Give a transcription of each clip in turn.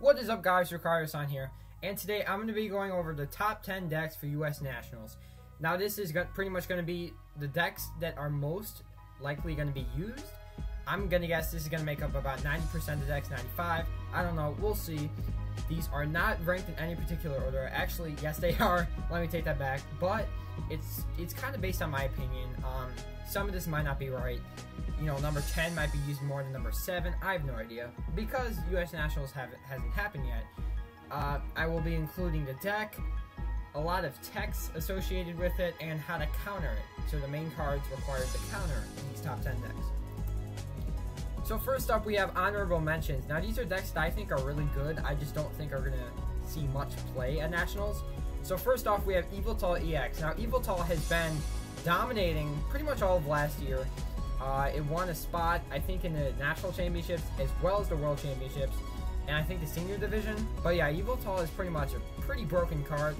What is up, guys? RukarioSan here, and today I'm going to be going over the top 10 decks for U.S. Nationals. Now, this is pretty much going to be the decks that are most likely going to be used. I'm going to guess this is going to make up about 90% of the decks, 95. I don't know. We'll see. These are not ranked in any particular order. Actually, yes, they are. Let me take that back. But it's kind of based on my opinion. Some of this might not be right. You know, number 10 might be used more than number 7. I have no idea. Because U.S. Nationals hasn't happened yet, I will be including the deck, a lot of text associated with it, and how to counter it. So the main cards required to counter these top 10 decks. So first up, we have honorable mentions. Now, these are decks that I think are really good. I just don't think are going to see much play at Nationals. So first off, we have Yveltal EX. Now, Yveltal has been dominating pretty much all of last year. It won a spot, I think, in the National Championships as well as the World Championships, and I think the Senior Division. But yeah, Yveltal is pretty much a pretty broken card.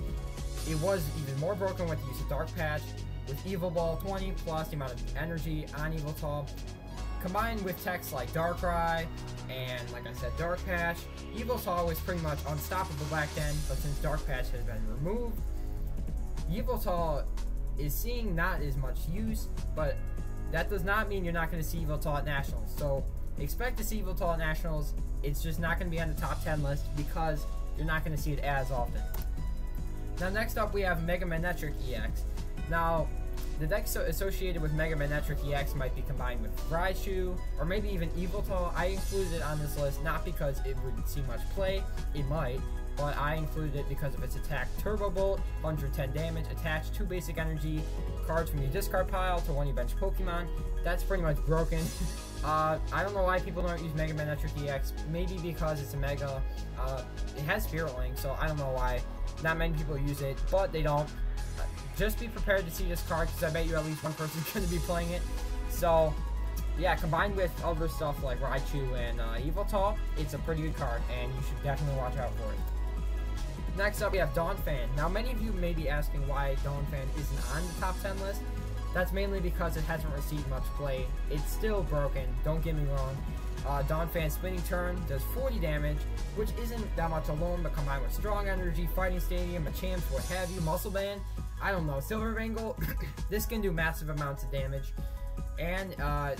It was even more broken with the use of Dark Patch, with Evil Ball 20 plus the amount of energy on Yveltal, combined with techs like Darkrai and, like I said, Dark Patch. Yveltal was pretty much unstoppable back then, but since Dark Patch has been removed, Yveltal is seeing not as much use, but that does not mean you're not going to see Yveltal at Nationals. So expect to see Yveltal at Nationals. It's just not going to be on the top 10 list because you're not going to see it as often. Now, next up, we have Mega Manectric EX. Now, the decks associated with Mega Manectric EX might be combined with Raichu, or maybe even Yveltal. I included it on this list not because it would see much play. It might. But I included it because of its attack Turbo Bolt, 110 damage, attach 2 basic energy cards from your discard pile to one of your bench Pokemon. That's pretty much broken. I don't know why people don't use Mega Manectric EX. Maybe because it's a Mega. It has Spirit Link, so I don't know why not many people use it, but they don't. Just be prepared to see this card because I bet you at least one person's going to be playing it. So, yeah, combined with other stuff like Raichu and Yveltal, it's a pretty good card, and you should definitely watch out for it. Next up, we have Donphan. Now, many of you may be asking why Donphan isn't on the top 10 list. That's mainly because it hasn't received much play. It's still broken, don't get me wrong. Donphan's Spinning Turn does 40 damage, which isn't that much alone, but combined with Strong Energy, Fighting Stadium, Machamps, what have you, Muscle Band, I don't know, Silver Bangle, this can do massive amounts of damage. And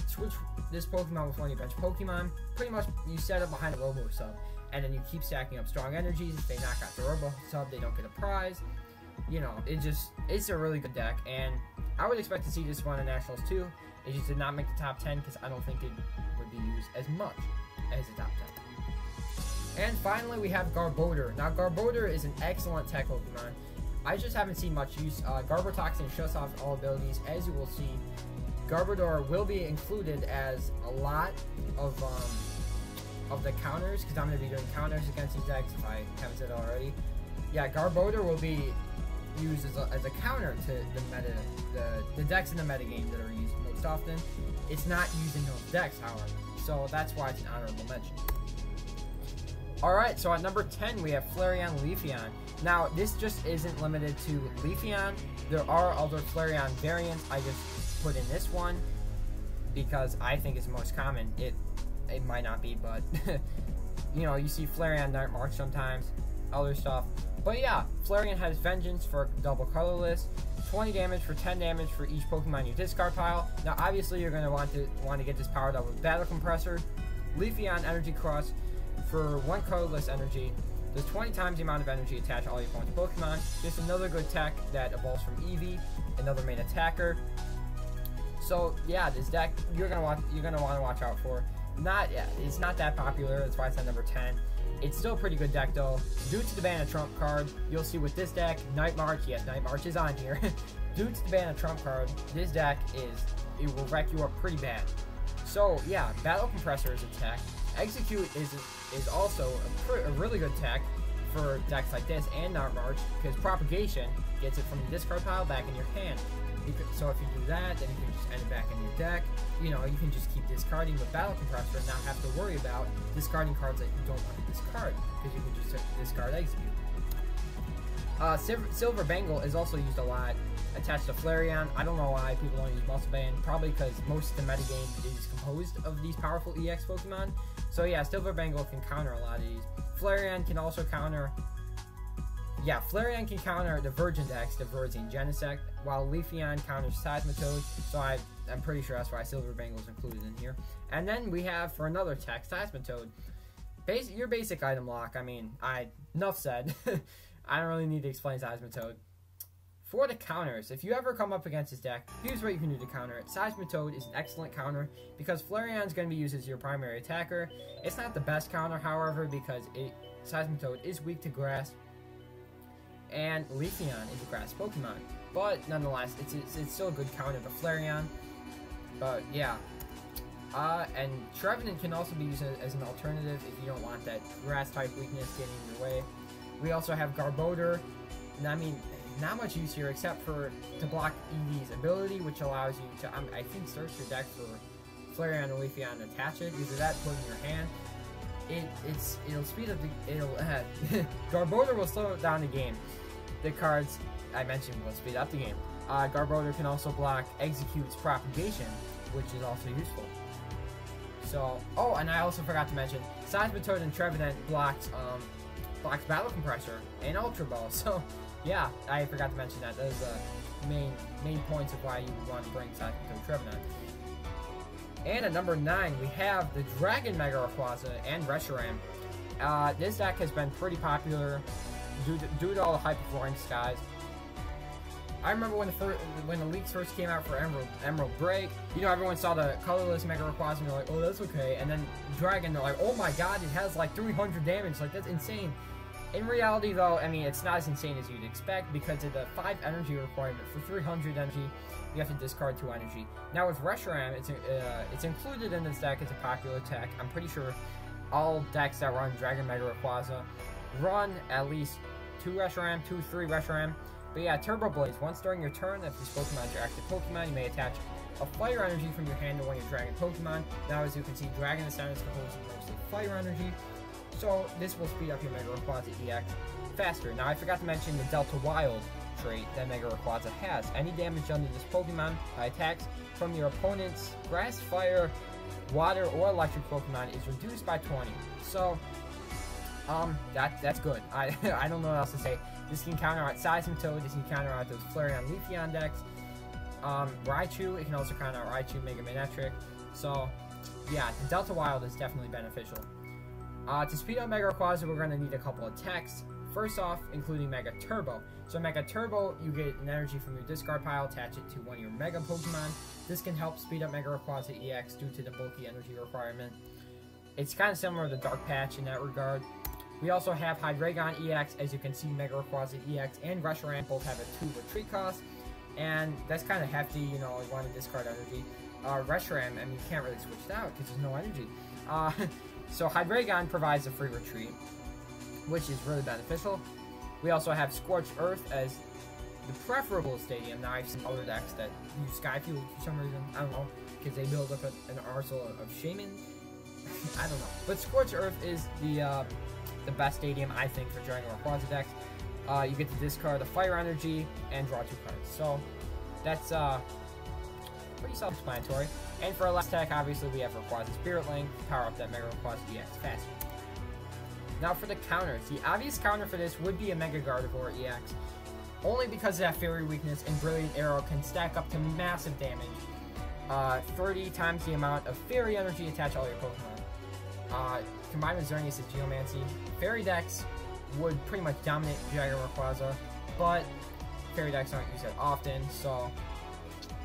switch this Pokemon with one of your bench Pokemon. Pretty much, you set up behind a Robo Sub, and then you keep stacking up Strong Energies. If they knock out the Robo Sub, they don't get a prize. You know, it's a really good deck, and I would expect to see this one in Nationals too. It just did not make the top 10 because I don't think it would be used as much as the top 10. And finally, we have Garbodor. Now, Garbodor is an excellent tech Pokemon. I just haven't seen much use. Garbotoxin shuts off all abilities, as you will see. Garbodor will be included as a lot of the counters, because I'm going to be doing counters against these decks if I haven't said it already. Yeah, Garbodor will be used as a counter to the decks in the metagame that are used most often. It's not used in those decks, however, so that's why it's an honorable mention. Alright, so at number 10 we have Flareon Leafeon. Now, this just isn't limited to Leafeon. There are other Flareon variants. I just put in this one because I think it's the most common. It might not be, but you know, you see Flareon Night March sometimes, other stuff. But yeah, Flareon has Vengeance for double colorless, 20 damage for 10 damage for each Pokemon in your discard pile. Now, obviously, you're going to want to get this powered up with Battle Compressor. Leafeon Energy Cross for 1 colorless energy. Does 20 times the amount of energy attached to all your opponent's Pokemon. Just another good tech that evolves from Eevee, another main attacker. So yeah, this deck you're gonna want to watch out for. It's not that popular. That's why it's at number 10. It's still a pretty good deck though. Due to the ban of Trump card, you'll see with this deck, Night March. Yes, Night March is on here. Due to the ban of Trump card, this deck it will wreck you up pretty bad. So yeah, Battle Compressor is a tech. Execute is also a really good tech for decks like this and Night March, because Propagation gets it from the discard pile back in your hand. So if you do that, then you can just end it back in your deck. You know, you can just keep discarding with Battle Compressor and not have to worry about discarding cards that you don't want to discard, because you can just discard Execute. Silver Bangle is also used a lot attached to Flareon. I don't know why people don't use Muscle Band, probably because most of the metagame is composed of these powerful EX Pokemon. So yeah, Silver Bangle can counter a lot of these. Flareon can also counter... Yeah, Flareon can counter the Virgin Dex, the Virgin Genesect, while Leafeon counters Seismitoad, so I'm pretty sure that's why Silver Bangle's included in here. And then we have, for another tech, Seismitoad. Your basic item lock, I mean, enough said. I don't really need to explain Seismitoad. For the counters, if you ever come up against this deck, here's what you can do to counter it. Seismitoad is an excellent counter because Flareon is going to be used as your primary attacker. It's not the best counter, however, because Seismitoad is weak to grass, and Leafeon is a grass Pokemon. But nonetheless, it's still a good counter to Flareon. But yeah. And Trevenant can also be used as an alternative if you don't want that grass type weakness getting in your way. We also have Garbodor. I mean, not much use here except for to block Eevee's ability, which allows you to, I think, search your deck for Flareon or Leafeon and attach it. Either that, put it in your hand. It'll speed up the Garbodor will slow down the game. The cards I mentioned will speed up the game. Garbodor can also block Execute's propagation, which is also useful. So, oh, and I also forgot to mention, Seismitoad and Trevenant blocks Battle Compressor and Ultra Ball. So, yeah, I forgot to mention that. Those are the main points of why you would want to bring Seismitoad and Trevenant. And at number 9, we have the Dragon Mega Rayquaza and Reshiram. This deck has been pretty popular due to all the hype of Roaring Skies. I remember when the leaks first came out for Emerald Break, you know, everyone saw the colorless Mega Rayquaza and they're like, oh, that's okay. And then Dragon, they're like, oh my god, it has like 300 damage. Like, that's insane. In reality, though, I mean, it's not as insane as you'd expect because of the 5 energy requirement. For 300 energy, you have to discard 2 energy. Now with Reshiram, it's included in this deck. It's a popular tech. I'm pretty sure all decks that run Dragon Mega Rayquaza run at least 2 Reshiram, 2-3 Reshiram. But yeah, Turbo Blaze. Once during your turn, if this Pokemon is your active Pokemon, you may attach a fire energy from your hand to one of your Dragon Pokemon. Now, as you can see, Dragon is composed of mostly fire energy, so this will speed up your Mega Rayquaza EX faster. Now, I forgot to mention the Delta Wild trait that Mega Rayquaza has. Any damage done to this Pokemon by attacks from your opponent's Grass, Fire, Water, or Electric Pokemon is reduced by 20. So, that's good. I don't know what else to say. This can counter out Seismitoad, this can counter out those Flareon Leafeon decks. Raichu, it can also counter out Raichu, Mega Manectric. So, yeah, the Delta Wild is definitely beneficial. To speed up Mega Rayquaza, we're going to need a couple of techs. First off, including Mega Turbo. So Mega Turbo, you get an energy from your discard pile, attach it to one of your Mega Pokemon. This can help speed up Mega Rayquaza EX due to the bulky energy requirement. It's kind of similar to Dark Patch in that regard. We also have Hydreigon EX. As you can see, Mega Rayquaza EX and Reshiram both have a 2 retreat cost, and that's kind of hefty, you know, you want to discard energy. Reshiram, I mean, you can't really switch it out because there's no energy. So Hydreigon provides a free retreat, which is really beneficial. We also have Scorched Earth as the preferable stadium. Now, I've seen other decks that use Sky Fuel for some reason. I don't know, because they build up an arsenal of Shaman. I don't know. But Scorched Earth is the best stadium, I think, for Dragon Rayquaza decks. You get to discard the fire energy and draw 2 cards. So that's pretty self-explanatory. And for our last tech, obviously, we have Rayquaza Spirit Link to power up that Mega Rayquaza EX faster. Now for the counters. The obvious counter for this would be a Mega Gardevoir EX. Only because of that Fairy weakness and Brilliant Arrow can stack up to massive damage. 30 times the amount of Fairy energy attached to all your Pokemon. Combined with Xerneas and Geomancy, Fairy decks would pretty much dominate Dragon Rayquaza, but Fairy decks aren't used that often, so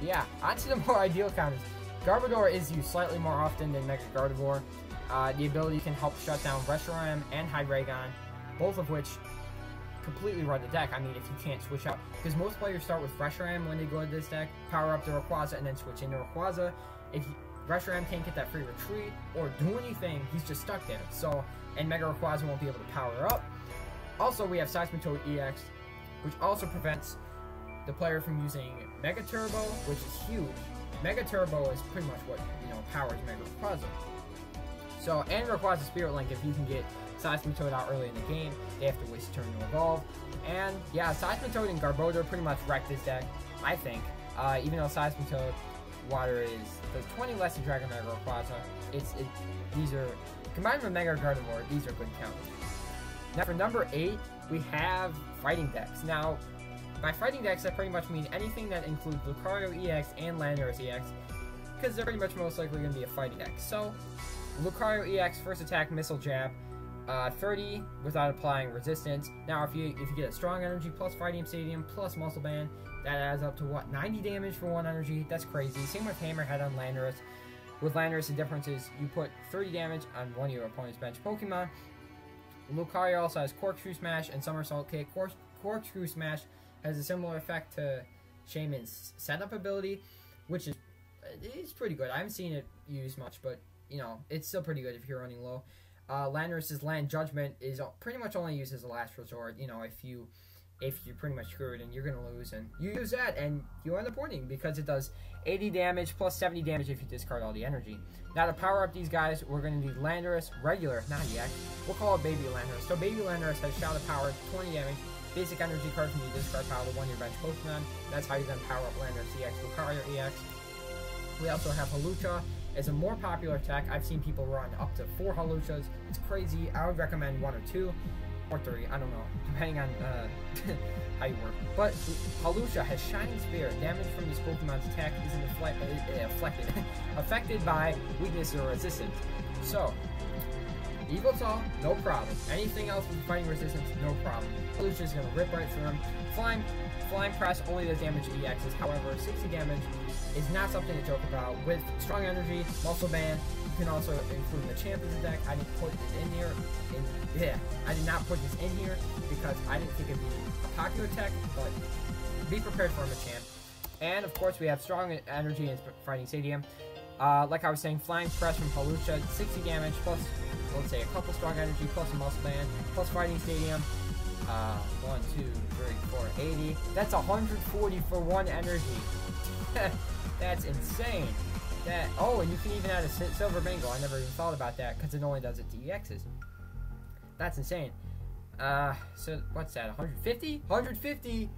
yeah. Onto the more ideal counters. Garbodor is used slightly more often than Mega Gardevoir. The ability can help shut down Reshiram and Hydreigon, both of which completely run the deck. I mean, if you can't switch out, because most players start with Reshiram when they go to this deck, power up the Rayquaza, and then switch into Rayquaza. If Reshiram can't get that free retreat or do anything, he's just stuck there. So, and Mega Rayquaza won't be able to power up. Also, we have Seismitoad EX, which also prevents the player from using Mega Turbo, which is huge. Mega Turbo is pretty much what, you know, powers Mega Rayquaza. So, and Rayquaza Spirit Link, if you can get Seismitoad out early in the game, they have to waste a turn to evolve. And yeah, Seismitoad and Garbodor pretty much wreck this deck, I think. Even though Seismitoad Water does 20 less than Dragon Mega Rayquaza, these are, combined with Mega Gardevoir, these are good counters. Now for number 8, we have fighting decks. Now, by fighting decks, I pretty much mean anything that includes Lucario EX and Landorus EX, because they're pretty much most likely going to be a fighting deck. So, Lucario EX, first attack, Missile Jab, 30 without applying resistance. Now, if you get a strong energy plus Fighting Stadium plus Muscle Band, that adds up to what, 90 damage for 1 energy? That's crazy. Same with Hammerhead on Landorus. With Landorus, the difference is you put 30 damage on one of your opponent's bench Pokemon. Lucario also has Corkscrew Smash and Somersault Kick. Corkscrew Smash has a similar effect to Shaman's setup ability, which is pretty good. I haven't seen it used much, but you know, it's still pretty good if you're running low. Landorus's Land Judgment is pretty much only used as a last resort. You know, if you're pretty much screwed and you're gonna lose, and you use that and you end up winning because it does 80 damage plus 70 damage if you discard all the energy. Now to power up these guys, we're gonna need Landorus regular, not EX. We'll call it Baby Landorus. So Baby Landorus has Shout of Power, 20 damage. Basic energy card from the discard pile to 1 your bench Pokemon. That's how you then power up Landorus EX, Lucario EX. We also have Hawlucha as a more popular attack. I've seen people run up to 4 Hawluchas. It's crazy. I would recommend 1 or 2 or 3. I don't know, depending on how you work. But Hawlucha has Shining Spear. Damage from this Pokemon's attack isn't affected by weakness or resistance. So, Yveltal, no problem. Anything else with fighting resistance, no problem. Hawlucha is going to rip right through him. Flying Press only does damage to EXs. However, 60 damage is not something to joke about. With Strong Energy, Muscle Band, you can also include the Champion's deck. I didn't put this in here. I did not put this in here because I didn't think it'd be a popular tech, but be prepared for Machamp. And of course, we have Strong Energy and Fighting Stadium. Like I was saying, Flying Press from Hawlucha, 60 damage plus, let's say, a couple Strong Energy plus a Muscle Band plus Fighting Stadium. 1, 2, 3, 4, 80. That's 140 for 1 energy. That's insane. Oh, and you can even add a Silver Mango. I never even thought about that because it only does it to EXs. That's insane. So what's that? 150? 150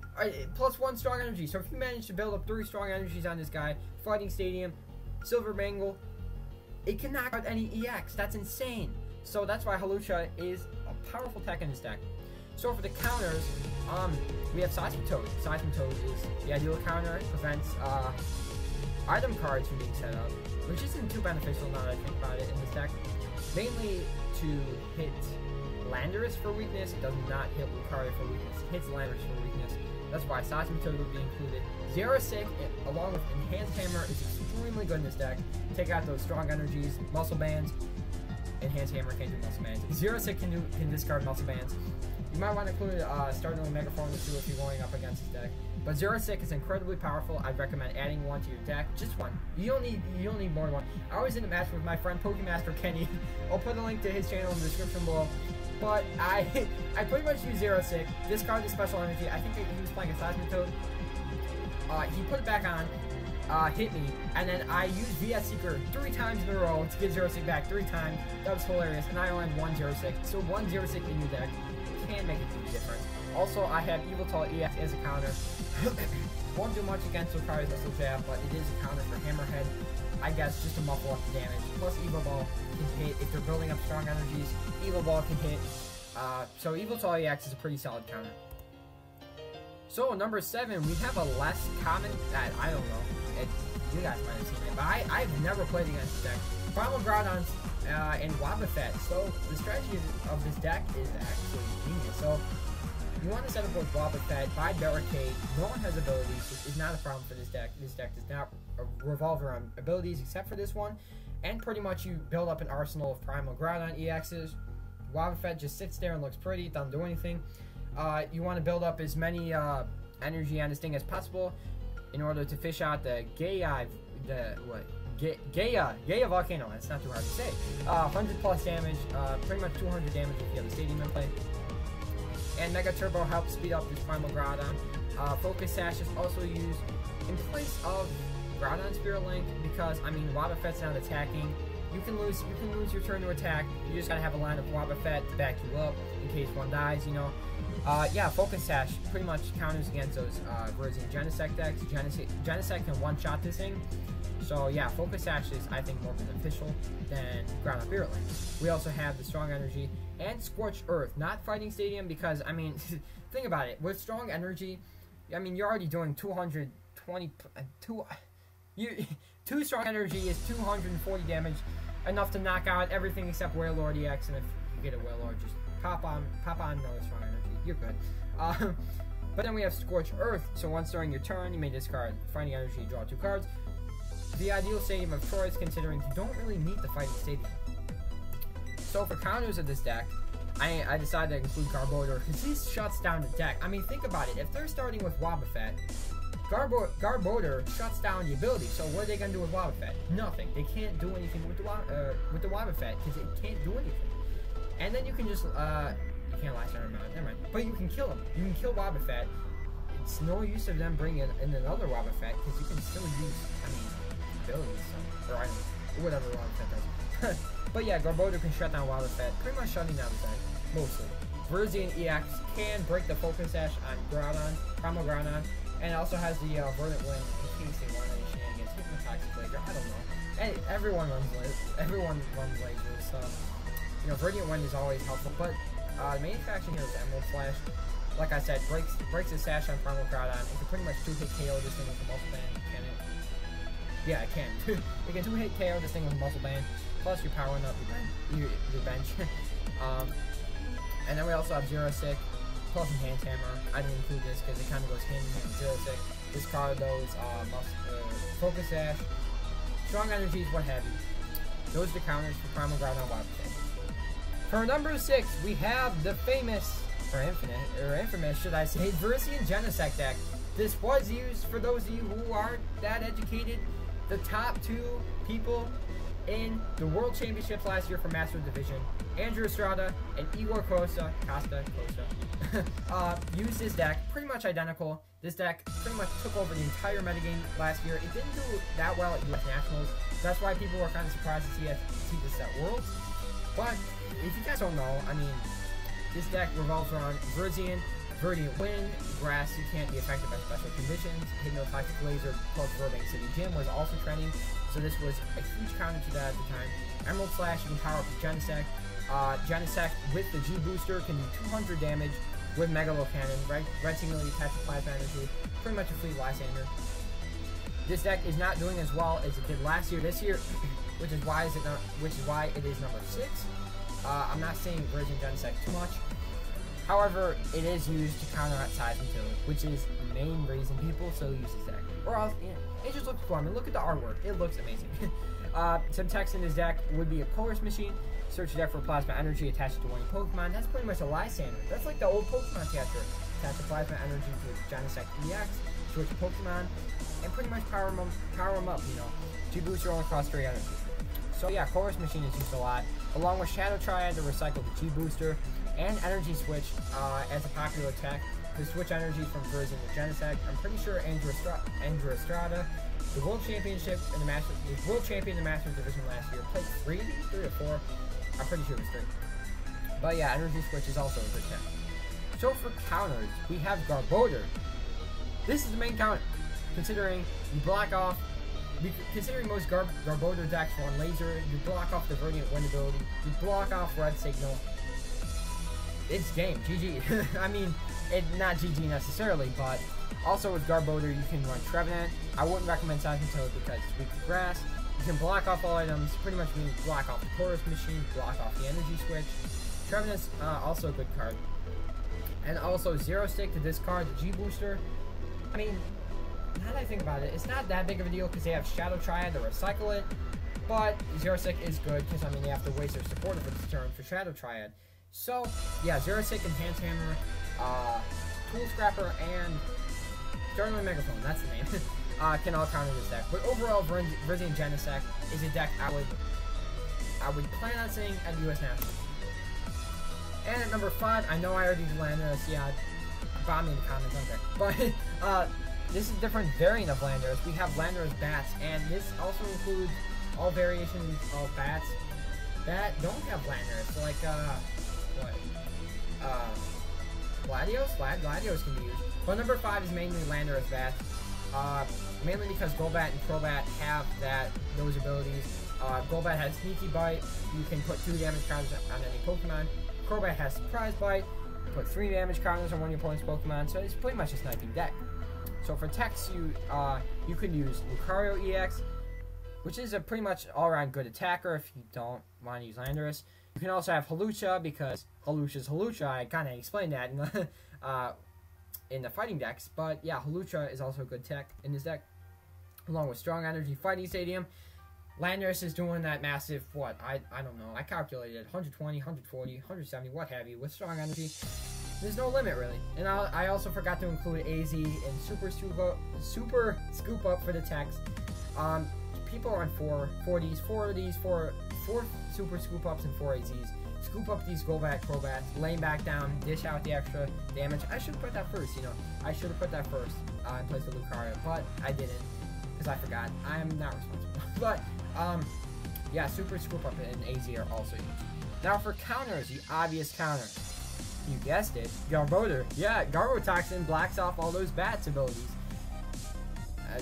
plus 1 Strong Energy. So if you manage to build up 3 Strong Energies on this guy, Fighting Stadium, Silver Mangle, it can knock out any EX. That's insane. So that's why Hawlucha is a powerful tech in this deck. So for the counters, we have Seismitoad. Seismitoad is the ideal counter. It prevents item cards from being set up, which isn't too beneficial now that I think about it in this deck. Mainly to hit Landorus for weakness. It does not hit Lucario for weakness. It hits Landorus for weakness. That's why Seismitoad would be included. Xerosic, along with Enhanced Hammer, is extremely good in this deck. Take out those Strong Energies, Muscle Bands. Enhanced Hammer can't do Muscle Bands. Xerosic can discard Muscle Bands. You might want to include Startling Megaform too if you're going up against this deck. But Xerosic is incredibly powerful. I'd recommend adding 1 to your deck. Just 1. You don't need more than 1. I was in a match with my friend Pokemaster Kenny. I'll put a link to his channel in the description below. But I pretty much used Xerosic, discarded the special energy. I think he was playing a Seismitoad. He put it back on, hit me, and then I used VS Seeker 3 times in a row to get Xerosic back 3 times. That was hilarious, and I only had 1 Xerosic. So 1 Xerosic in your deck can make a huge difference. Also, I have Yveltal EX as a counter. Won't do much against Lucario's Missile Jab, but it is a counter for Hammerhead. I guess just to muffle up the damage. Plus, Evo Ball can hit if they're building up strong energies. Evo Ball can hit. So Yveltal EX is a pretty solid counter. So number 7, we have a less common that I don't know. You guys might have seen it, but I've never played against this deck. Primal Groudon and Wobbuffet. So the strategy of this deck is actually genius. So you want to set up with Wobbuffet, buy Barricade. No one has abilities, which is not a problem for this deck. This deck does not revolve around abilities except for this one. And pretty much you build up an arsenal of Primal Groudon EXs. Wobbuffet just sits there and looks pretty, doesn't do anything. You want to build up as many energy on this thing as possible in order to fish out the Gaia Volcano. That's not too hard to say. 100 plus damage, pretty much 200 damage if you have the Stadium in play. And Mega Turbo helps speed up this Primal Groudon. Focus Sash is also used in place of Groudon Spirit Link because, I mean, Wobbuffet's not attacking. You can lose your turn to attack. You just gotta have a line of Wobbuffet to back you up in case one dies, you know. Yeah, Focus Sash pretty much counters against those Verzian Genesect decks. Genesect can one-shot this thing. So yeah, Focus Sash is, I think, more beneficial than Groudon Spirit Link. We also have the Strong Energy and Scorched Earth, not Fighting Stadium, because, I mean, think about it. With Strong Energy, I mean, you're already doing 220... Two Strong Energy is 240 damage, enough to knock out everything except Wailord EX, and if you get a Wailord, just pop on another Strong Energy. You're good. But then we have Scorched Earth, so once during your turn, you may discard Fighting Energy, draw 2 cards. The ideal stadium of choice, considering you don't really need the Fighting Stadium. So for counters of this deck, I decided to include Garbodor, because he shuts down the deck. I mean, think about it. If they're starting with Wobbuffet, Garbodor shuts down the ability, so what are they going to do with Wobbuffet? Nothing. They can't do anything with the Wobbuffet, because it can't do anything. And then you can just, you can't last never mind. But you can kill him. You can kill Wobbuffet. It's no use of them bringing in another Wobbuffet, because you can still use, I mean, abilities, or items, or whatever Wobbuffet does. But yeah, Garbodor can shut down Wobbuffet, pretty much shutting down the deck, mostly. Virizion EX can break the Focus Sash on Groudon, Primal Groudon, and it also has the Verdant Wind in case they want any shenanigans. Hypnotoxic Laser, I don't know. And everyone runs lasers, so, you know, Verdant Wind is always helpful, but the main attraction here is Emerald Slash. Like I said, breaks the Sash on Primal Groudon. It can pretty much 2-hit KO this thing with a Muscle Band, can it? Yeah, it can. It can 2-hit KO this thing with a Muscle Band, plus you're powering up your bench. And then we also have Xerosic, plus Enhanced Hammer. I didn't include this because it kind of goes hand in hand with Xerosic. Discard those Focus Sash, Strong Energies, what have you. Those are the counters for Primal Groudon Wobbuffet. For number 6, we have the famous, or infamous, should I say, Virizion Genesect deck. This was used, for those of you who aren't that educated, the top 2 people in the World Championships last year for Master Division, Andrew Estrada and Igor Costa, used this deck, pretty much identical. This deck pretty much took over the entire metagame last year. It didn't do that well at US Nationals. That's why people were kind of surprised to see this at Worlds. But if you guys don't know, I mean, this deck revolves around Virizion, Verdant Wind, Grass, you can't be affected by special conditions, Hypnotoxic Laser plus Burbank City Gym was also trending, so this was a huge counter to that at the time. Emerald Slash, you can power up the Genesect. Genesect with the G Booster can do 200 damage with Megalo Cannon, rentingly attached to Plasma Energy, pretty much a free Lysander. This deck is not doing as well as it did last year, this year, which is why it is number 6. I'm not saying Virizion Genesect too much. However, it is used to counter at Seismitoad, which is the main reason people still use this deck. Or else, you know, it just looks cool. I mean, look at the artwork. It looks amazing. Some text in this deck would be a Chorus Machine. Search the deck for Plasma Energy attached to one Pokemon. That's pretty much a Lysander. That's like the old Pokemon catcher. Attach the Plasma Energy to Genesect EX, switch a Pokemon, and pretty much power them up, you know. G-Booster only costs 3 energy. So yeah, Chorus Machine is used a lot, along with Shadow Triad to recycle the G-Booster, and Energy Switch as a popular tech to switch energy from Virizion to Genesect. I'm pretty sure Andrew Estrada, the World Champion in the Masters Division last year, played 3 or 4. I'm pretty sure it was 3. But yeah, Energy Switch is also a good tech. So for counters, we have Garbodor. This is the main counter, considering you block off. Considering most Garbodor decks run Laser, you block off the Verdant Wind ability, you block off Red Signal. It's game, GG. I mean, not GG necessarily, but also with Garbodor you can run Trevenant. I wouldn't recommend Seismitoad because it's weak to Grass. You can block off all items, pretty much means block off the Chorus Machine, block off the Energy Switch. Trevenant's also a good card. And also Xerosic to discard the G-Booster. I mean, now that I think about it, it's not that big of a deal because they have Shadow Triad to recycle it. But Xerosic is good because, I mean, they have to waste their supporter for this turn for Shadow Triad. So, yeah, Xerosic, Enhanced Hammer, Tool Scrapper, and Startling Megaphone, that's the name, can all counter this deck. But overall, Virizion Genesect is a deck I would plan on seeing at US Nationals. And at number 5, I know I already did Landorus, yeah, bomb me in the comments, okay. But, this is a different variant of Landorus. We have Landorus Bats, and this also includes all variations of Bats that don't have Landorus. So like, Gladios? Gladios can be used. But number 5 is mainly Landorus Bats. Mainly because Golbat and Crobat have those abilities. Golbat has Sneaky Bite. You can put 2 damage cards on any Pokemon. Crobat has Surprise Bite, put 3 damage counters on one of your opponent's Pokemon, so it's pretty much a sniping deck. So for techs, you could use Lucario EX, which is a pretty much all-around good attacker if you don't want to use Landorus. You can also have Hawlucha, because Hawlucha's Hawlucha. I kind of explained that in the fighting decks, but yeah, Hawlucha is also a good tech in this deck, along with Strong Energy Fighting Stadium. Landorus is doing that massive, I don't know, I calculated 120, 140, 170, what have you, with Strong Energy. There's no limit, really. And I also forgot to include AZ and Super Scoop Up for the text. People are on 4 Super Scoop Ups and 4 AZs. Scoop up these Golbat, Crobats, lay back down, dish out the extra damage. I should have put that first, I should have put that first in place of Lucario, but I didn't, because I forgot. I'm not responsible. But, yeah, Super Scoop Up and AZ are also used. Now for counters, the obvious counter. You guessed it, Garbodor. Yeah, Garbotoxin blocks off all those bats abilities.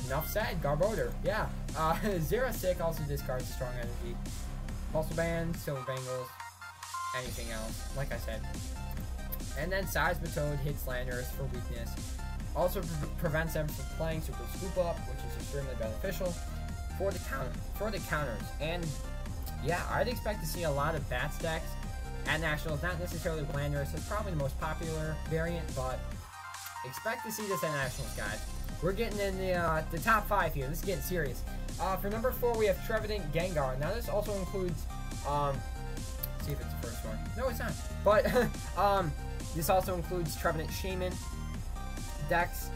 Enough said, Garbodor. Yeah. Xerosic also discards Strong Energy. Pulsar Band, Silver Bangles, anything else, like I said. And then Seismitoad hits Landorus for weakness. Also prevents them from playing Super Scoop Up, which is extremely beneficial for the counters. And yeah, I'd expect to see a lot of Bats decks at Nationals, not necessarily Landorus. It's probably the most popular variant, but expect to see this at Nationals, guys. We're getting in the top 5 here. This is getting serious. For number 4, we have Trevenant Gengar. Now, this also includes, let's see if it's the first one. No, it's not. But, this also includes Trevenant Shaman decks.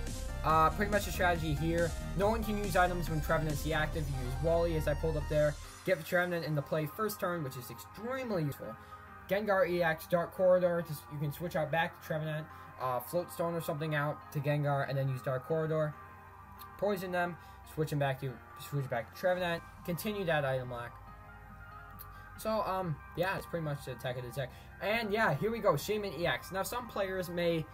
Pretty much a strategy here. No one can use items when Trevenant's deactive. You use Wally, as I pulled up there. Get the Trevenant into play first turn, which is extremely useful. Gengar EX, Dark Corridor, you can switch out back to Trevenant, Float Stone or something out to Gengar, and then use Dark Corridor. Poison them, switch back to Trevenant, continue that item lock. So, yeah, it's pretty much the attack of the deck. And yeah, here we go, Shaman EX. Now, some players may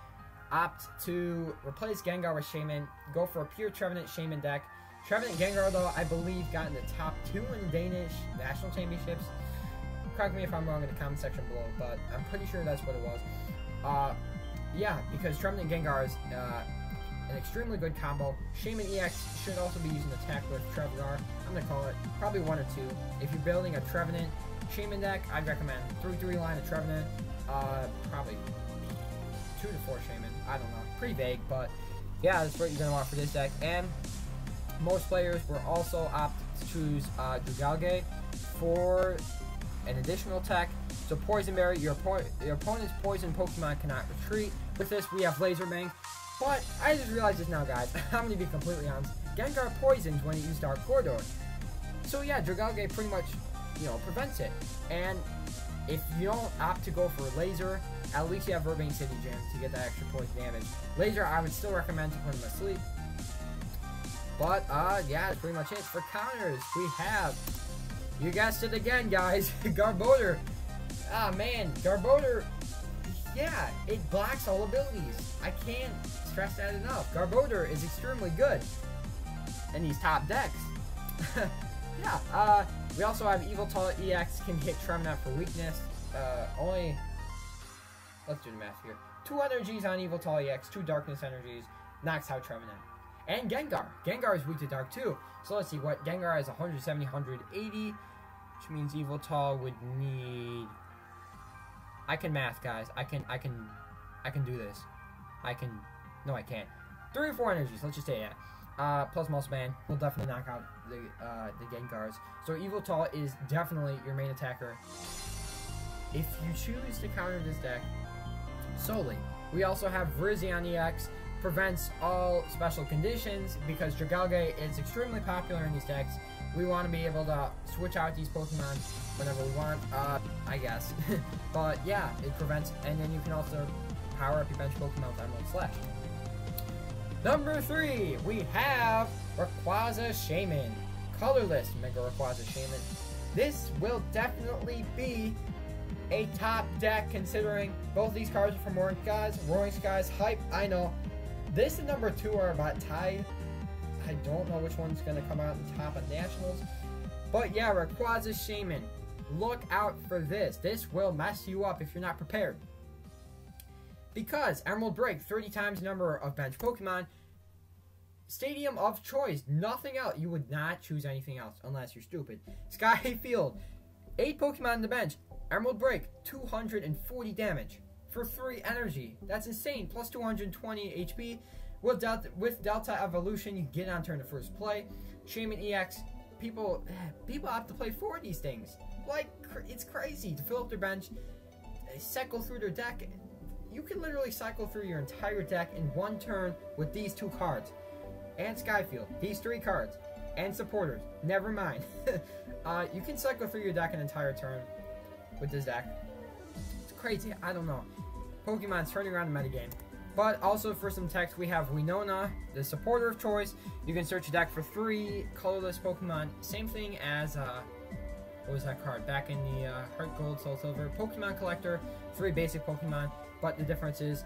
opt to replace Gengar with Shaman, go for a pure Trevenant Shaman deck. Trevenant Gengar, though, I believe got in the top 2 in the Danish National Championships. Correct me if I'm wrong in the comment section below, but I'm pretty sure that's what it was. Yeah, because Trevenant Gengar is an extremely good combo. Shaman EX should also be using attack with Trevenant. I'm going to call it probably 1 or 2. If you're building a Trevenant Shaman deck, I'd recommend 3-3 line of Trevenant, probably 2 to 4 Shaman. I don't know. Pretty vague, but yeah, that's what you're going to want for this deck. And most players will also opt to choose Dragalge for an additional tech. So Poison Berry, your opponent's poison Pokemon cannot retreat. With this, we have Laser Bank. But I just realized this now, guys. I'm going to be completely honest. Gengar poisons when you use Dark Corridor. So yeah, Dragalge pretty much, prevents it. And if you don't opt to go for Laser, at least you have Urbane City Gym to get that extra poison damage. Laser, I would still recommend to put him asleep. But, yeah, that's pretty much it. For counters, we have, you guessed it again, guys, Garbodor. Ah, man, Garbodor, yeah, it blocks all abilities. I can't stress that enough. Garbodor is extremely good in these top decks. Yeah, we also have Yveltal EX, can hit Trevenant for weakness. Let's do the math here. 2 energies on Yveltal EX, 2 darkness energies, knocks out Trevenant. And Gengar. Gengar is weak to Dark too. So let's see what Gengar has 170, 180, which means Yveltal would need. I can math, guys. I can do this. No, I can't. 3 or 4 energies. Let's just say that. Plus Muscle Band will definitely knock out the Gengars. So Yveltal is definitely your main attacker if you choose to counter this deck solely. We also have Virizion EX. Prevents all special conditions because Dragalge is extremely popular in these decks. We want to be able to switch out these Pokemon whenever we want, I guess. But yeah, it prevents, and then you can also power up your bench Pokemon with Emerald Slash. Number 3, we have Rayquaza Shaman. Colorless Mega Rayquaza Shaman. This will definitely be a top deck considering both these cards are from Roaring Skies. Roaring Skies hype, I know. This and number 2 are about tied. I don't know which one's going to come out on top of Nationals. But yeah, Rayquaza Shaman. look out for this. This will mess you up if you're not prepared. Because Emerald Break, 30 times the number of bench Pokemon. Stadium of Choice, nothing else. You would not choose anything else unless you're stupid. Sky Field, 8 Pokemon on the bench. Emerald Break, 240 damage for 3 energy. That's insane. Plus 220 HP. With Delta Evolution, you get on turn to first play. Shaman EX, people have to play 4 of these things. Like, it's crazy to fill up their bench, cycle through their deck. You can literally cycle through your entire deck in 1 turn with these 2 cards. And Skyfield, these 3 cards. And supporters, never mind. You can cycle through your deck an entire turn with this deck. It's crazy, I don't know. Pokemon's turning around the metagame. But also for some text, we have Winona, the supporter of choice. You can search your deck for 3 colorless Pokemon. Same thing as, what was that card? Back in the Heart Gold, Soul Silver. Pokemon Collector, 3 basic Pokemon. But the difference is,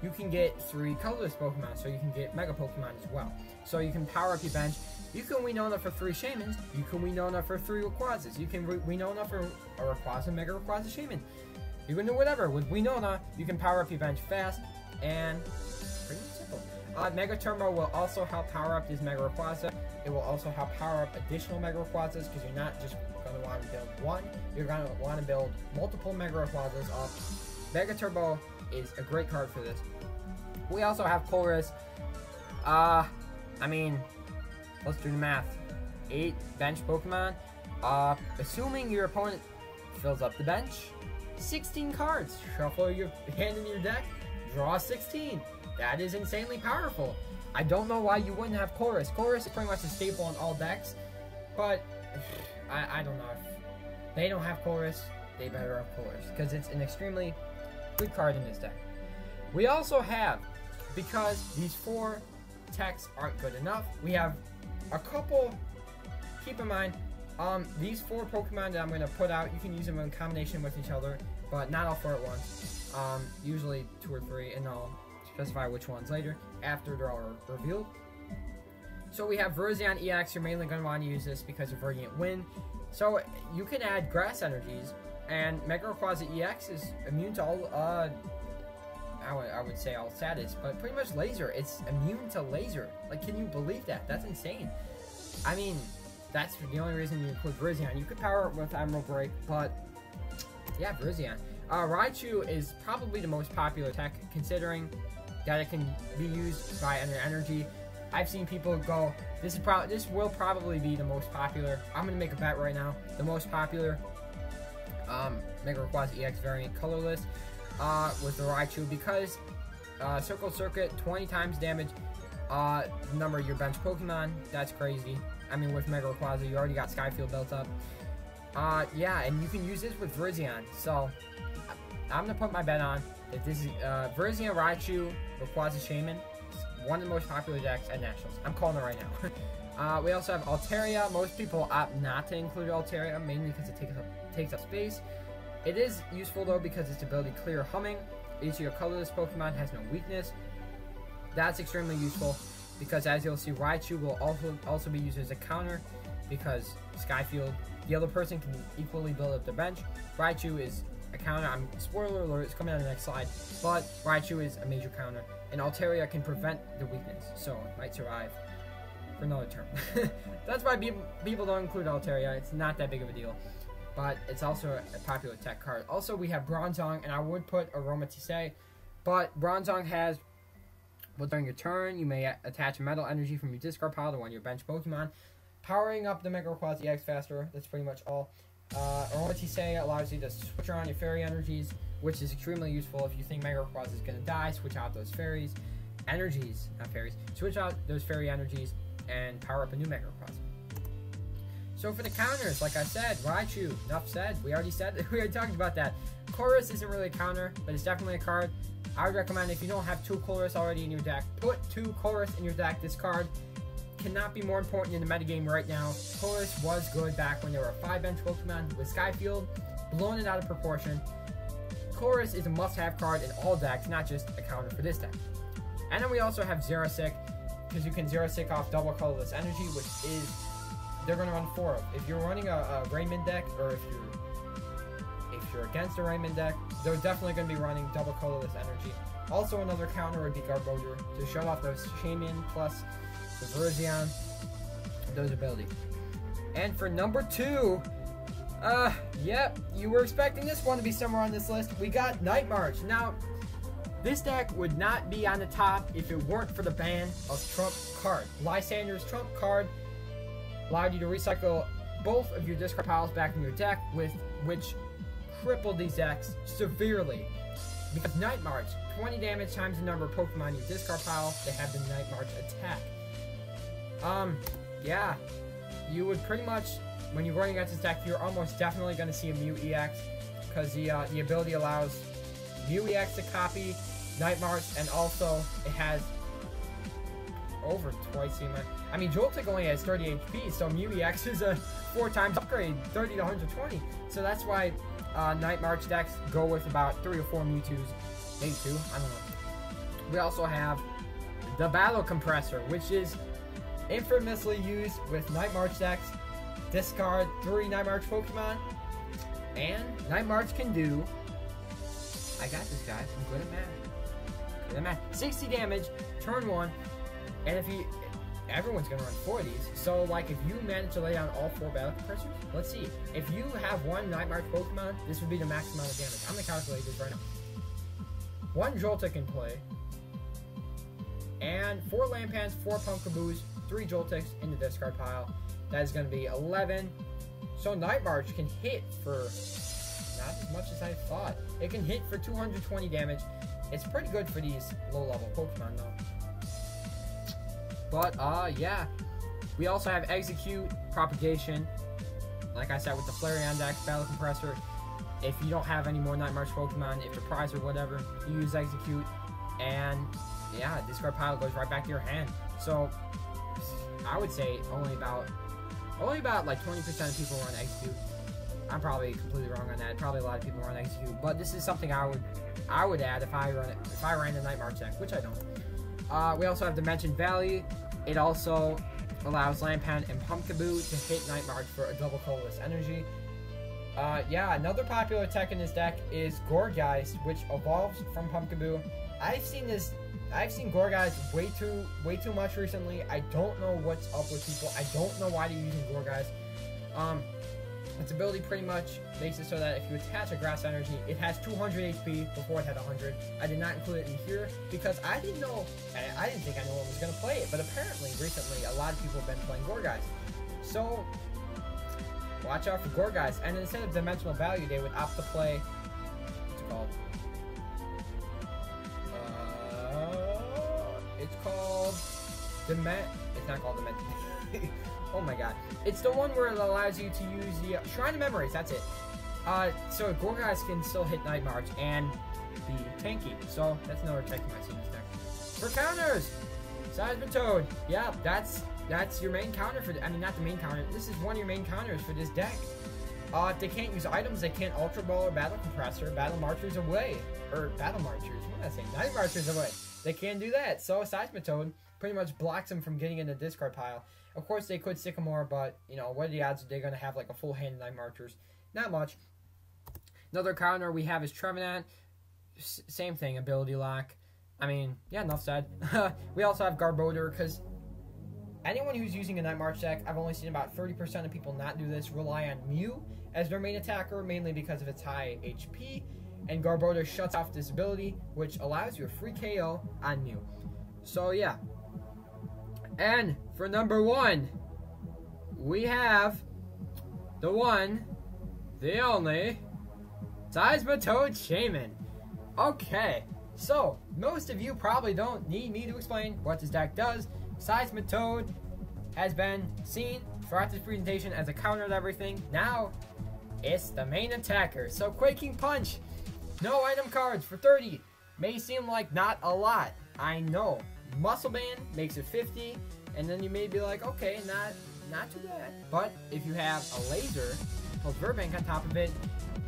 you can get 3 colorless Pokemon, so you can get Mega Pokemon as well. So you can power up your bench. You can Winona for 3 Shamans. You can Winona for 3 Rayquazas. You can Winona for a Rayquaza, Mega Rayquaza Shaman. You can do whatever. With Winona, you can power up your bench fast, and pretty simple. Mega Turbo will also help power up this Mega Rayquaza. It will also help power up additional Mega Rayquazas, because you're not just going to want to build 1. You're going to want to build multiple Mega Rayquazas up. Mega Turbo is a great card for this. We also have Chorus. I mean, let's do the math. 8 bench Pokemon. Assuming your opponent fills up the bench, 16 cards. Shuffle your hand in your deck, draw 16. That is insanely powerful. I don't know why you wouldn't have Chorus. Chorus is pretty much a staple in all decks, but I don't know. If they don't have Chorus, they better have Chorus, because it's an extremely good card in this deck. We also have, because these 4 techs aren't good enough, we have a couple. Keep in mind, these 4 Pokemon that I'm going to put out, you can use them in combination with each other, but not all 4 at once. Usually 2 or 3, and I'll specify which ones later, after they're all revealed. So we have Virizion EX. You're mainly going to want to use this because of Radiant Wind. So you can add Grass Energies, and Mega Rayquaza EX is immune to all, I would say all status, but pretty much laser. It's immune to laser. Like, can you believe that? That's insane. I mean, that's the only reason you include Virizion. You could power it with Emerald Break, but yeah, Virizion. Raichu is probably the most popular tech, considering that it can be used by energy. I've seen people go, this will probably be the most popular. I'm gonna make a bet right now. The most popular Mega Rayquaza EX variant colorless with the Raichu, because Circle Circuit, 20 times damage, number your bench Pokemon. That's crazy. I mean, with Mega Rayquaza, you already got Skyfield built up. Yeah, and you can use this with Virizion. So I'm gonna put my bet on that this is Virizion, Raichu, Rayquaza Shaman, one of the most popular decks at Nationals. I'm calling it right now. We also have Altaria. Most people opt not to include Altaria, mainly because it takes up space. It is useful though because its ability Clear Humming. Each of your colorless Pokemon has no weakness. That's extremely useful because, as you'll see, Raichu will also be used as a counter because Skyfield, the other person can equally build up their bench. Raichu is a counter. Spoiler alert, it's coming on the next slide, but Raichu is a major counter, and Altaria can prevent the weakness, so it might survive for another turn. That's why people don't include Altaria. It's not that big of a deal, but it's also a popular tech card. Also, we have Bronzong, and I would put Aromatisse, but Bronzong has, well, during your turn, you may attach a Metal Energy from your discard pile to one of your bench Pokemon, powering up the Mega Rayquaza EX faster. That's pretty much all. Aromatisse allows you to switch around your Fairy Energies, which is extremely useful if you think Mega Rayquaza is going to die. Switch out those Fairies. Energies, not Fairies. Switch out those Fairy Energies and power up a new Mega Rayquaza. So for the counters, like I said, Raichu, enough said. We already talked about that. Chorus isn't really a counter, but it's definitely a card. I would recommend, if you don't have 2 Chorus already in your deck, put 2 Chorus in your deck. This card cannot be more important in the metagame right now. Chorus was good back when there were 5 bench Pokemon. With Skyfield, blowing it out of proportion. Chorus is a must-have card in all decks, not just a counter for this deck. And then we also have Xerosic, because you can Xerosic off double colorless energy, which is, they're going to run 4 of. If you're running a Raymond deck, or if you're you're against a Raymond deck, they're definitely going to be running double colorless energy. Also, another counter would be Garbodor to shut off those Shaymin plus the RukarioSan, those abilities. And for number 2, yep, you were expecting this one to be somewhere on this list. We got Night March. Now, this deck would not be on the top if it weren't for the ban of Trump Card. Lysander's Trump Card allowed you to recycle both of your discard piles back in your deck, which crippled these decks severely. Because Night March, 20 damage times the number of Pokemon in your discard pile, they have the Night March attack. Yeah, you would pretty much, when you're going against this deck, you're almost definitely going to see a Mew EX, because the ability allows Mew EX to copy Night March, and also it has over twice the amount. I mean, Joltik only has 30 HP, so Mew EX is a 4 times upgrade, 30 to 120. So that's why Night March decks go with about 3 or 4 Mewtwo's, maybe 2, I don't know. We also have the Battle Compressor, which is infamously used with Night March decks. Discard 3 Night March Pokemon, and Night March can do, I got this, guys, I'm good at math. Good at math. 60 damage, turn 1, and if you, everyone's gonna run 4 of these. So, like, if you manage to lay down all 4 Battle Compressors, let's see. If you have 1 Night March Pokemon, this would be the max amount of damage. I'm gonna calculate this right now. 1 Joltik in play, and 4 Lampants, 4 Punkaboos, 3 Joltiks in the discard pile. That is going to be 11. So Night March can hit for not as much as I thought. It can hit for 220 damage. It's pretty good for these low-level Pokemon, though. But, yeah. We also have Execute, Propagation. Like I said, with the Flareon deck, Battle Compressor. If you don't have any more Night March Pokemon, if you're prized or whatever, you use Execute. And, yeah, discard pile goes right back to your hand. So, I would say only about like 20% of people run Execute. I'm probably completely wrong on that. Probably a lot of people run Execute, but this is something I would add if I ran the Night March deck, which I don't. We also have Dimension Valley. It also allows Lampant and Pumpkaboo to hit Night March for a double colorless energy. Yeah, another popular tech in this deck is Gourgeist, which evolves from Pumpkaboo. I've seen Gourgeist way too much recently. I don't know what's up with people. I don't know why they're using Gourgeist. Its ability pretty much makes it so that if you attach a grass energy, it has 200 HP before it had 100. I did not include it in here because I didn't know, I didn't think anyone was going to play it, but apparently recently a lot of people have been playing Gourgeist. So watch out for Gourgeist. And instead of Dimensional Value, they would opt to play, what's it called? It's called it's not called Dimension. Oh my god. It's the one where it allows you to use the Shrine of Memories, that's it. So Gourgeist can still hit Night March and be tanky. So that's another tech you might see in this deck. For counters, Seismitoad. Yeah, that's your main counter for I mean, not the main counter. This is one of your main counters for this deck. If they can't use items, they can't Ultra Ball or Battle Compressor, Battle Marchers away. Or Battle Marchers, what did I say? Night Marchers away. They can't do that. So Seismitoad pretty much blocks them from getting in the discard pile. Of course, they could Sycamore, but, you know, what are the odds that they're going to have, like, a full hand of Night Marchers? Not much. Another counter we have is Trevenant. Same thing, ability lock. I mean, yeah, enough said. We also have Garbodor, because anyone who's using a Night March deck, I've only seen about 30% of people not do this, rely on Mew as their main attacker, mainly because of its high HP. And Garbodor shuts off this ability, which allows you a free KO on Mew. So, yeah. And for number 1, we have the one, the only, Seismitoad Shaymin. Okay, so most of you probably don't need me to explain what this deck does. Seismitoad has been seen throughout this presentation as a counter to everything. Now, it's the main attacker. So Quaking Punch, no item cards for 30. May seem like not a lot, I know. Muscle Band makes it 50, and then you may be like, okay, not too bad. But if you have a laser called Verbank on top of it,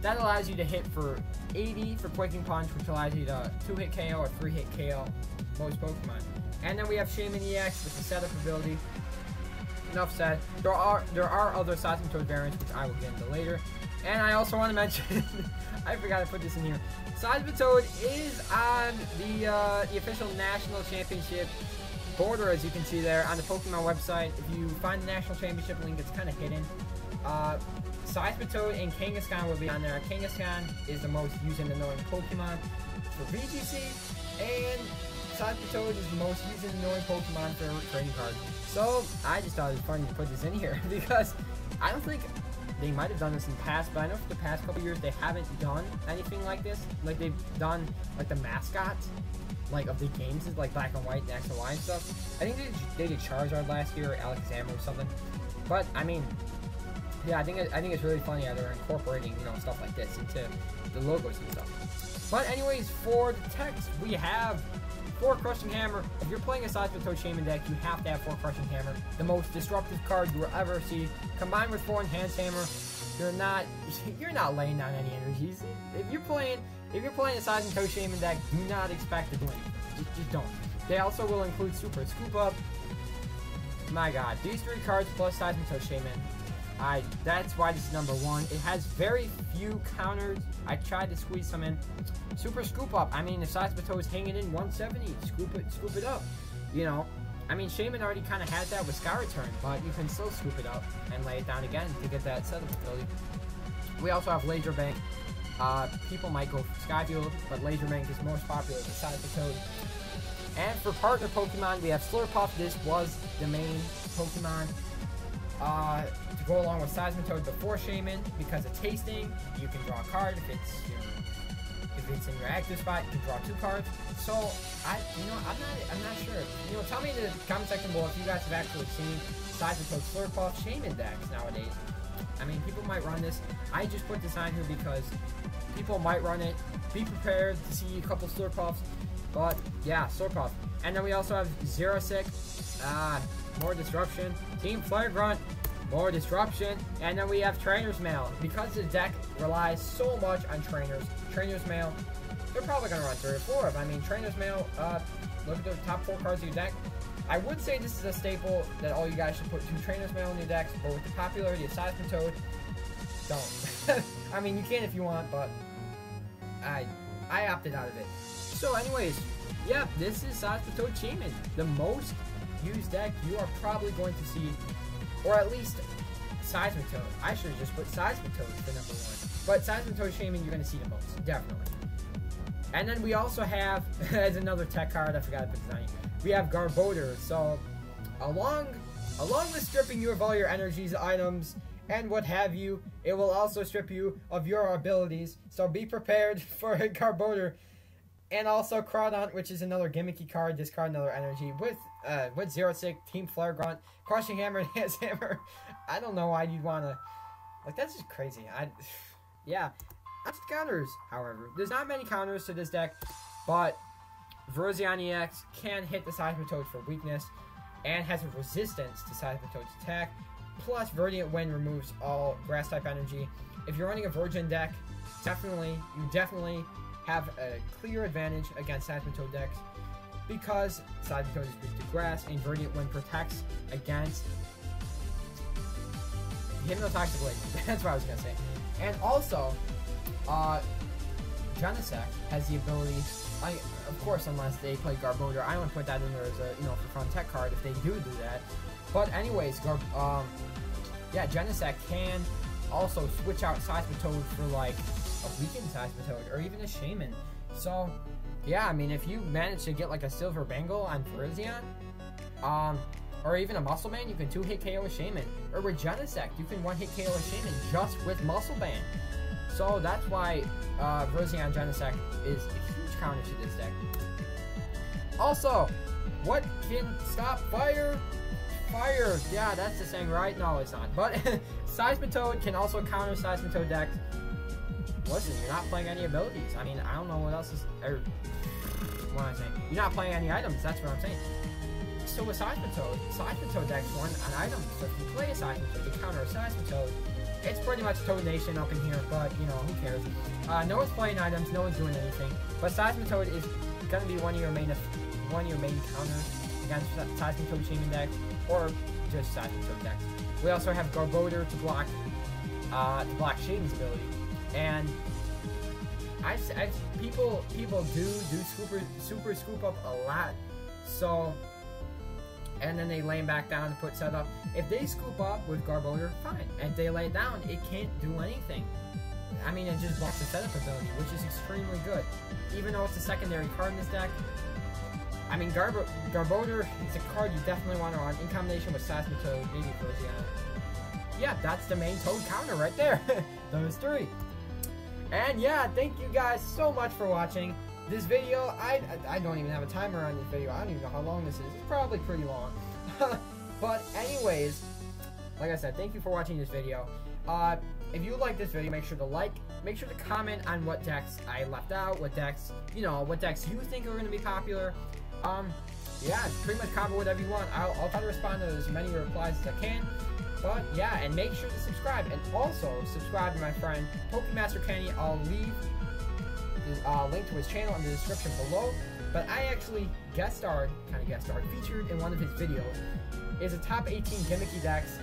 that allows you to hit for 80 for Quaking Punch, which allows you to 2-hit KO or 3-hit KO most Pokemon. And then we have Shaymin EX with the setup ability. Enough said. There are other Seismitoad variants, which I will get into later. And I also want to mention, I forgot to put this in here. Seismitoad is on the official national championship border, as you can see there on the Pokemon website. If you find the national championship link, it's kind of hidden. Seismitoad and Kangaskhan will be on there. Kangaskhan is the most used and annoying Pokemon for VGC, and Seismitoad is the most used and annoying Pokemon for trading cards. So I just thought it was funny to put this in here because I don't think they might have done this in the past, but I know for the past couple years they haven't done anything like this. Like they've done like the mascots, like of the games, is like Black and White and X and Y and stuff. I think they did Charizard last year or Alexander or something. But I mean, yeah, I think it's really funny how they're incorporating, you know, stuff like this into the logos and stuff. But anyways, for the text, we have 4 Crushing Hammer. If you're playing a Seismitoad Shaman deck, you have to have 4 Crushing Hammer. The most disruptive card you will ever see. Combined with 4 Enhanced Hammer, you're not laying down any energies. If you're playing a Seismitoad Shaman deck, do not expect to do anything. Just don't. They also will include Super Scoop Up. My God, these 3 cards plus Seismitoad Shaman. That's why this is number 1. It has very few counters. I tried to squeeze some in. Super Scoop Up. I mean, if Seismitoad is hanging in 170, scoop it up. You know, I mean, Shaman already kind of has that with Sky Return, but you can still scoop it up and lay it down again to get that setup ability. We also have Laser Bank. People might go Skyfield, but Laser Bank is most popular with Seismitoad. And for partner Pokemon, we have Slurpuff. This was the main Pokemon to go along with Seismitoad before Shaman, because of tasting. You can draw a card if it's in your active spot. You can draw 2 cards. So I'm not sure. You know, tell me in the comment section below if you guys have actually seen Seismitoad Slurpuff Shaman decks nowadays. I mean, people might run this. I just put this on here because people might run it. Be prepared to see a couple Slurpuffs. But yeah, Slurpuff. And then we also have Xerosic. More disruption. Team Flare Grunt. More disruption. And then we have Trainer's Mail. Because the deck relies so much on Trainer's Mail, they're probably going to run 3 or 4 of them. I mean, Trainer's Mail, look at the top 4 cards of your deck. I would say this is a staple that all you guys should put 2 Trainer's Mail in your decks, but with the popularity of Seismitoad, don't. I mean, you can if you want, but I opted out of it. So anyways, yeah, this is Seismitoad Shaman, the most used deck you are probably going to see, or at least Seismitoad. I should have just put Seismitoad for number 1. But Seismitoad Shaman, you're going to see the most, definitely. And then we also have, as another tech card, I forgot to put this on here, we have Garbodor. So, along with stripping you of all your energies, items, and what have you, it will also strip you of your abilities. So be prepared for Garbodor. And also Crawdaunt, which is another gimmicky card, discard another energy with Xerosic, Team Flare Grunt, Crushing Hammer, Enhanced Hammer. I don't know why you'd wanna, like, that's just crazy. Yeah. That's the counters, however. There's not many counters to this deck, but Virizion EX can hit the Seismitoad for weakness and has a resistance to Seismitoad's attack. Plus, Verdant Wind removes all grass-type energy. If you're running a Virgin deck, you definitely have a clear advantage against Seismitoad decks because Seismitoad is weak to grass and Verdant Wind protects against Hypnotoxic Blade. That's what I was going to say. And also, Genesect has the ability, of course, unless they play Garbodor, I want to put that in there as a, for fun tech card if they do that. But anyways, yeah, Genesect can also switch out Seismitoad for like a weakened Seismitoad or even a Shaman. So, yeah, I mean, if you manage to get like a Silver Bangle on Virizion, or even a Muscle Band, you can 2-hit KO a Shaman. Or with Genesect, you can 1-hit KO a Shaman just with Muscle Band. So that's why Virizion Genesect is a huge counter to this deck. Also, what can stop fire? Fire! Yeah, that's the saying, right? No, it's not. But Seismitoad can also counter Seismitoad decks. Listen, you're not playing any abilities. I mean, I don't know what else is... what am I saying? You're not playing any items, that's what I'm saying. So with Seismitoad decks run an item. So if you play a Seismitoad to counter a Seismitoad, it's pretty much Toad Nation up in here, but, who cares? No one's playing items, no one's doing anything. But Seismitoad is going to be one of your main counters against Seismitoad Shaman deck, or just Seismitoad decks. We also have Garbodor to block to block Shaden's ability. And people do super scoop up a lot. So, and then they lay him back down to put setup. If they scoop up with Garbodor, fine. And if they lay it down, it can't do anything. I mean, it just blocks the setup ability, which is extremely good. Even though it's a secondary card in this deck, I mean, Garbodor is a card you definitely want to run in combination with Seismitoad, maybe Persiana. Yeah, that's the main Toad counter right there. Those three. And yeah, thank you guys so much for watching this video. I don't even have a timer on this video. I don't even know how long this is. It's probably pretty long. But anyways, like I said, thank you for watching this video. If you like this video, make sure to like, make sure to comment on what decks I left out, what decks, what decks you think are going to be popular. Yeah, pretty much comment whatever you want. I'll try to respond to as many replies as I can. But yeah, and make sure to subscribe, and also subscribe to my friend Pokemaster Kenny. I'll leave the link to his channel in the description below. But I actually featured in one of his videos. It's a top 18 gimmicky decks.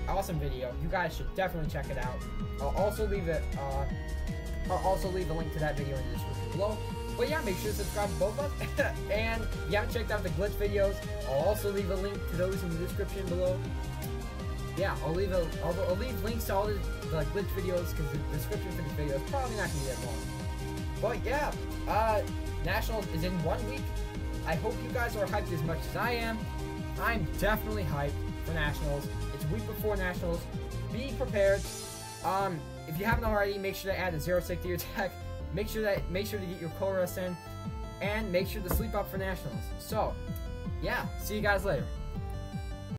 Awesome video. You guys should definitely check it out. I'll also leave a link to that video in the description below. But yeah, make sure to subscribe to both of us. And if you haven't checked out the glitch videos, I'll also leave a link to those in the description below. Yeah, I'll leave links to all the glitch videos, because the description for this video is probably not going to be that long. But yeah, Nationals is in 1 week. I hope you guys are hyped as much as I am. I'm definitely hyped for Nationals. It's a week before Nationals. Be prepared. If you haven't already, make sure to add a 0-6 to your deck. Make sure to get your ORAS in, and make sure to sleep up for Nationals. So, yeah, see you guys later.